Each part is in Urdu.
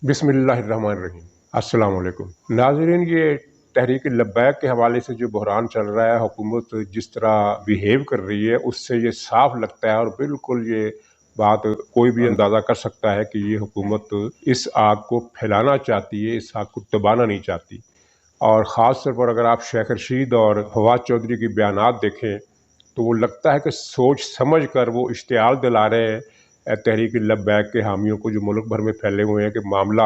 بسم اللہ الرحمن الرحیم۔ السلام علیکم ناظرین، یہ تحریک لبیک کے حوالے سے جو بحران چل رہا ہے، حکومت جس طرح بیہیو کر رہی ہے، اس سے یہ صاف لگتا ہے اور بالکل یہ بات کوئی بھی اندازہ کر سکتا ہے کہ یہ حکومت اس آگ کو پھیلانا چاہتی ہے، اس آگ کو دبانا نہیں چاہتی۔ اور خاص طور پر اگر آپ شیخ رشید اور فواد چودھری کی بیانات دیکھیں تو وہ لگتا ہے کہ سوچ سمجھ کر وہ اشتعال دلا رہے ہیں تحریک لبیک کے حامیوں کو، جو ملک بھر میں پھیلے ہوئے ہیں، کہ معاملہ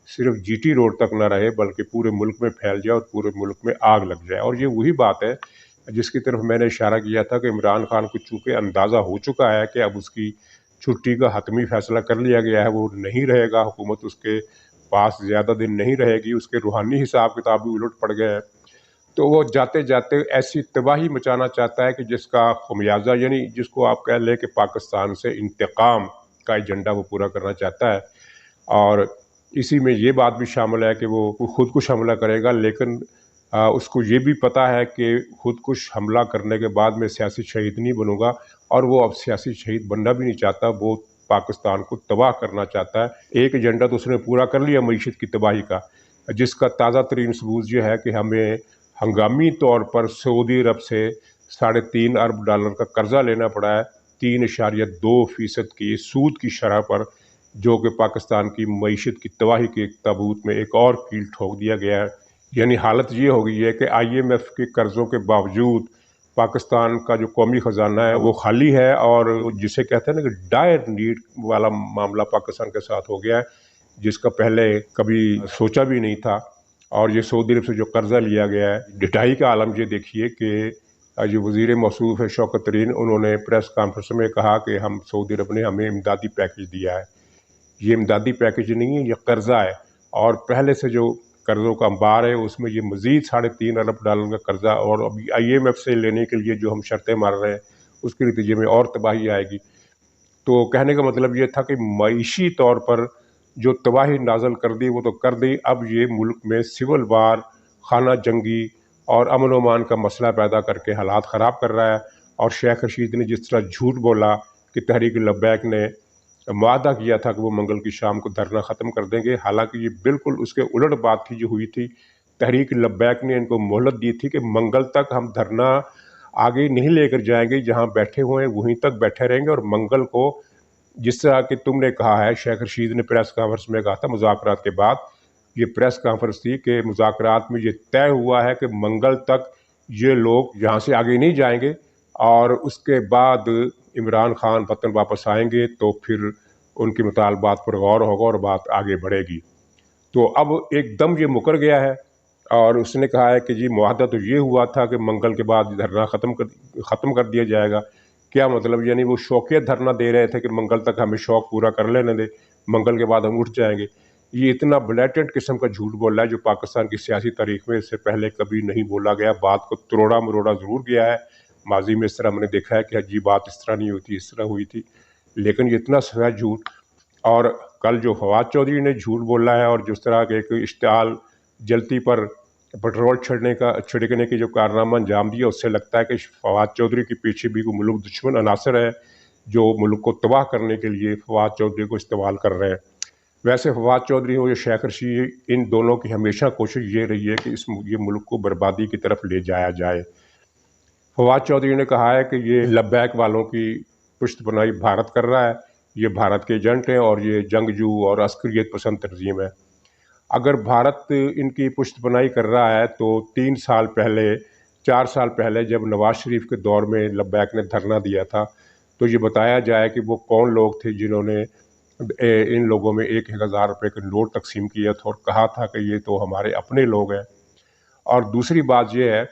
صرف جی ٹی روڈ تک نہ رہے بلکہ پورے ملک میں پھیل جائے اور پورے ملک میں آگ لگ جائے۔ اور یہ وہی بات ہے جس کی طرف میں نے اشارہ کیا تھا کہ عمران خان کو چونکہ اندازہ ہو چکا ہے کہ اب اس کی چھٹی کا حتمی فیصلہ کر لیا گیا ہے، وہ نہیں رہے گا، حکومت اس کے پاس زیادہ دن نہیں رہے گی، اس کے روحانی حساب کتاب بھی الٹ پڑ گئے ہیں، تو وہ جاتے جاتے ایسی تباہی مچانا چاہتا ہے کہ جس کا خمیازہ، یعنی جس کو آپ کہہ لیں کہ پاکستان سے انتقام کا ایجنڈا وہ پورا کرنا چاہتا ہے۔ اور اسی میں یہ بات بھی شامل ہے کہ وہ خود کش حملہ کرے گا، لیکن اس کو یہ بھی پتہ ہے کہ خود کش حملہ کرنے کے بعد میں سیاسی شہید نہیں بنوں گا، اور وہ اب سیاسی شہید بننا بھی نہیں چاہتا، وہ پاکستان کو تباہ کرنا چاہتا ہے۔ ایک ایجنڈا تو اس نے پورا کر لیا معیشت کی تباہی کا، جس کا تازہ ترین ثبوت یہ ہے کہ ہمیں ہنگامی طور پر سعودی عرب سے $3.5 ارب کا قرضہ لینا پڑا ہے، 3.2% کی سود کی شرح پر، جو کہ پاکستان کی معیشت کی تباہی کے ایک تابوت میں ایک اور کیل ٹھوک دیا گیا ہے۔ یعنی حالت یہ ہو گئی ہے کہ IMF کے قرضوں کے باوجود پاکستان کا جو قومی خزانہ ہے وہ خالی ہے، اور جسے کہتے ہیں نا کہ ڈائر نیڈ والا معاملہ پاکستان کے ساتھ ہو گیا ہے، جس کا پہلے کبھی سوچا بھی نہیں تھا۔ اور یہ سعودی عرب سے جو قرضہ لیا گیا ہے، ڈٹائی کا عالم یہ دیکھیے کہ جو وزیر موصوف ہے شوکت ترین، انہوں نے پریس کانفرنس میں کہا کہ ہم سعودی عرب نے ہمیں امدادی پیکج دیا ہے۔ یہ امدادی پیکج نہیں ہے، یہ قرضہ ہے، اور پہلے سے جو قرضوں کا انبار ہے اس میں یہ مزید $3.5 ارب کا قرضہ، اور ابھی IMF سے لینے کے لیے جو ہم شرطیں مار رہے ہیں اس کے نتیجے میں اور تباہی آئے گی۔ تو کہنے کا مطلب یہ تھا کہ معاشی طور پر جو تباہی نازل کر دی وہ تو کر دی، اب یہ ملک میں سول وار، خانہ جنگی اور امن و امان کا مسئلہ پیدا کر کے حالات خراب کر رہا ہے۔ اور شیخ رشید نے جس طرح جھوٹ بولا کہ تحریک لبیک نے معاہدہ کیا تھا کہ وہ منگل کی شام کو دھرنا ختم کر دیں گے، حالانکہ یہ بالکل اس کے الٹ بات تھی جو ہوئی تھی۔ تحریک لبیک نے ان کو مہلت دی تھی کہ منگل تک ہم دھرنا آگے نہیں لے کر جائیں گے، جہاں بیٹھے ہوئے ہیں وہیں تک بیٹھے رہیں گے، اور منگل کو جس طرح کہ تم نے کہا ہے، شیخ رشید نے پریس کانفرنس میں کہا تھا مذاکرات کے بعد، یہ پریس کانفرنس تھی کہ مذاکرات میں یہ طے ہوا ہے کہ منگل تک یہ لوگ یہاں سے آگے نہیں جائیں گے، اور اس کے بعد عمران خان وطن واپس آئیں گے تو پھر ان کے مطالبات پر غور ہوگا اور بات آگے بڑھے گی۔ تو اب ایک دم یہ مکر گیا ہے، اور اس نے کہا ہے کہ جی معاہدہ تو یہ ہوا تھا کہ منگل کے بعد دھرنا ختم کر دیا جائے گا۔ کیا مطلب؟ یعنی وہ شوقیہ دھرنا دے رہے تھے کہ منگل تک ہمیں شوق پورا کر لینے دے، منگل کے بعد ہم اٹھ جائیں گے۔ یہ اتنا بلیٹنٹ قسم کا جھوٹ بول رہا ہے جو پاکستان کی سیاسی تاریخ میں اس سے پہلے کبھی نہیں بولا گیا۔ بات کو تروڑا مروڑا ضرور گیا ہے، ماضی میں اس طرح ہم نے دیکھا ہے کہ جی بات اس طرح نہیں ہوئی، اس طرح ہوئی تھی، لیکن یہ اتنا سفید جھوٹ۔ اور کل جو فواد چودھری نے جھوٹ بولا ہے، اور جس طرح کے ایک اشتعال جلتی پر پٹرول چھڑکنے کے جو کارنامہ انجام دیا، اس سے لگتا ہے کہ فواد چودھری کے پیچھے بھی کوئی ملک دشمن عناصر ہے جو ملک کو تباہ کرنے کے لیے فواد چودھری کو استعمال کر رہے ہیں۔ ویسے فواد چودھری ہو یا شیخ رشید، ان دونوں کی ہمیشہ کوشش یہ رہی ہے کہ یہ ملک کو بربادی کی طرف لے جایا جائے۔ فواد چودھری نے کہا ہے کہ یہ لبیک والوں کی پشت پناہی بھارت کر رہا ہے، یہ بھارت کے ایجنٹ ہیں اور یہ جنگجو اور عسکریت پسند تنظیم ہے۔ اگر بھارت ان کی پشت پناہی کر رہا ہے تو 4 سال پہلے جب نواز شریف کے دور میں لبیک نے دھرنا دیا تھا تو یہ بتایا جائے کہ وہ کون لوگ تھے جنہوں نے ان لوگوں میں 1,000 روپے کے نوٹ تقسیم کیا تھا اور کہا تھا کہ یہ تو ہمارے اپنے لوگ ہیں۔ اور دوسری بات یہ ہے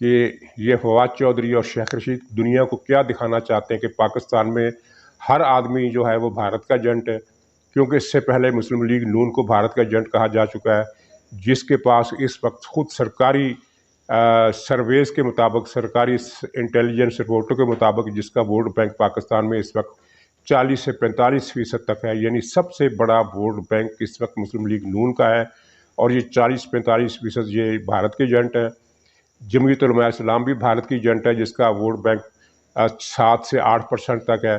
کہ یہ فواد چودھری اور شیخ رشید دنیا کو کیا دکھانا چاہتے ہیں کہ پاکستان میں ہر آدمی جو ہے وہ بھارت کا ایجنٹ ہے، کیونکہ اس سے پہلے مسلم لیگ نون کو بھارت کا ایجنٹ کہا جا چکا ہے، جس کے پاس اس وقت خود سرکاری سرویز کے مطابق، سرکاری انٹیلیجنس رپورٹوں کے مطابق، جس کا ووٹ بینک پاکستان میں اس وقت 40 سے 45% تک ہے، یعنی سب سے بڑا ووٹ بینک اس وقت مسلم لیگ نون کا ہے، اور یہ 40-45% یہ بھارت کے ایجنٹ ہیں۔ جمعیت علماء اسلام بھی بھارت کی ایجنٹ ہے، جس کا ووٹ بینک 7 سے 8% تک ہے۔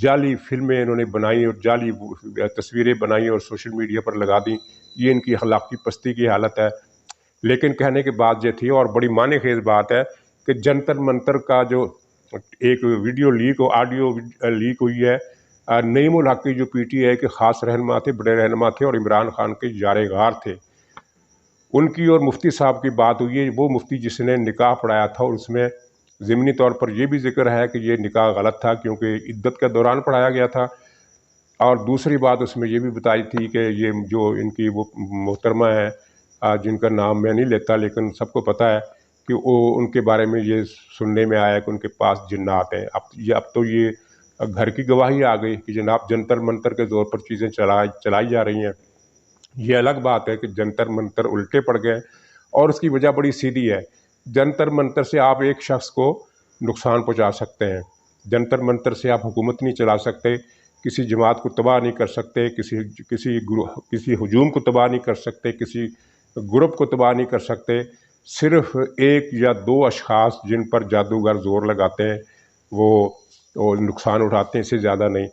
جعلی فلمیں انہوں نے بنائی اور جعلی تصویریں بنائی اور سوشل میڈیا پر لگا دیں، یہ ان کی اخلاقی پستی کی حالت ہے۔ لیکن کہنے کی بات یہ تھی، اور بڑی معنی خیز بات ہے، کہ جنتر منتر کا جو ایک ویڈیو لیک اور آڈیو لیک ہوئی ہے، نعیم الحق کی جو پی ٹی آئی کے خاص رہنما تھے، بڑے رہنما تھے اور عمران خان کے یار غار تھے، ان کی اور مفتی صاحب کی بات ہوئی ہے، وہ مفتی جس نے نکاح پڑھایا تھا، اور اس میں ضمنی طور پر یہ بھی ذکر ہے کہ یہ نکاح غلط تھا کیونکہ عدت کے دوران پڑھایا گیا تھا۔ اور دوسری بات اس میں یہ بھی بتائی تھی کہ یہ جو ان کی وہ محترمہ ہے، جن کا نام میں نہیں لیتا لیکن سب کو پتہ ہے کہ وہ ان کے بارے میں یہ سننے میں آیا کہ ان کے پاس جنات ہیں۔ اب تو یہ گھر کی گواہی آ گئی کہ جناب جنتر منتر کے زور پر چیزیں چلائی جا رہی ہیں۔ یہ الگ بات ہے کہ جنتر منتر الٹے پڑ گئے، اور اس کی وجہ بڑی سیدھی ہے۔ جنتر منتر سے آپ ایک شخص کو نقصان پہنچا سکتے ہیں، جنتر منتر سے آپ حکومت نہیں چلا سکتے، کسی جماعت کو تباہ نہیں کر سکتے، کسی ہجوم کو تباہ نہیں کر سکتے، کسی گروپ کو تباہ نہیں کر سکتے۔ صرف ایک یا دو اشخاص جن پر جادوگر زور لگاتے ہیں وہ نقصان اٹھاتے ہیں، اس سے زیادہ نہیں۔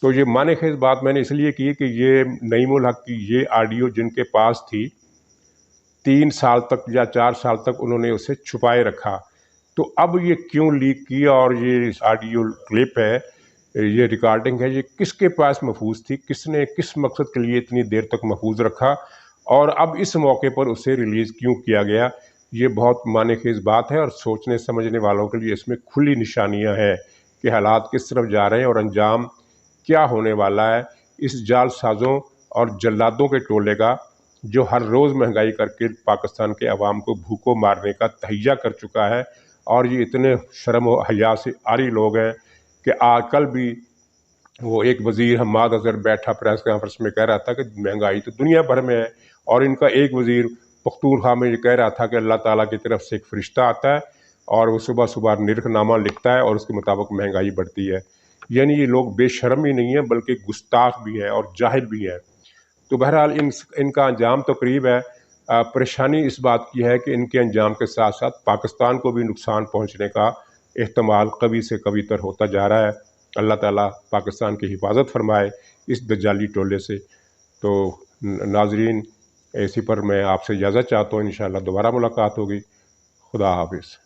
تو یہ معنی خیز بات میں نے اس لیے کی کہ یہ نعیم الحق کی یہ آڈیو جن کے پاس تھی 3 سال تک یا 4 سال تک انہوں نے اسے چھپائے رکھا، تو اب یہ کیوں لیک کیا، اور یہ آڈیو کلپ ہے، یہ ریکارڈنگ ہے، یہ کس کے پاس محفوظ تھی، کس نے کس مقصد کے لیے اتنی دیر تک محفوظ رکھا، اور اب اس موقع پر اسے ریلیز کیوں کیا گیا؟ یہ بہت معنی خیز بات ہے، اور سوچنے سمجھنے والوں کے لیے اس میں کھلی نشانیاں ہیں کہ حالات کس طرف جا رہے ہیں اور انجام کیا ہونے والا ہے اس جال سازوں اور جلادوں کے ٹولے کا، جو ہر روز مہنگائی کر کے پاکستان کے عوام کو بھوکوں مارنے کا تہیہ کر چکا ہے۔ اور یہ اتنے شرم و حیا سے عاری لوگ ہیں کہ کل بھی وہ ایک وزیر حماد اظہر بیٹھا پریس کانفرنس میں کہہ رہا تھا کہ مہنگائی تو دنیا بھر میں ہے، اور ان کا ایک وزیر پختونخوا میں یہ کہہ رہا تھا کہ اللہ تعالیٰ کی طرف سے ایک فرشتہ آتا ہے اور وہ صبح صبح نرخ نامہ لکھتا ہے اور اس کے مطابق مہنگائی بڑھتی ہے۔ یعنی یہ لوگ بے شرم ہی نہیں ہیں بلکہ گستاخ بھی ہیں اور جاہل بھی ہیں۔ تو بہرحال ان کا انجام تو قریب ہے۔ پریشانی اس بات کی ہے کہ ان کے انجام کے ساتھ ساتھ پاکستان کو بھی نقصان پہنچنے کا احتمال قوی سے قوی تر ہوتا جا رہا ہے۔ اللہ تعالیٰ پاکستان کی حفاظت فرمائے اس دجالی ٹولے سے۔ تو ناظرین، اسی پر میں آپ سے اجازت چاہتا ہوں، انشاءاللہ دوبارہ ملاقات ہوگی۔ خدا حافظ۔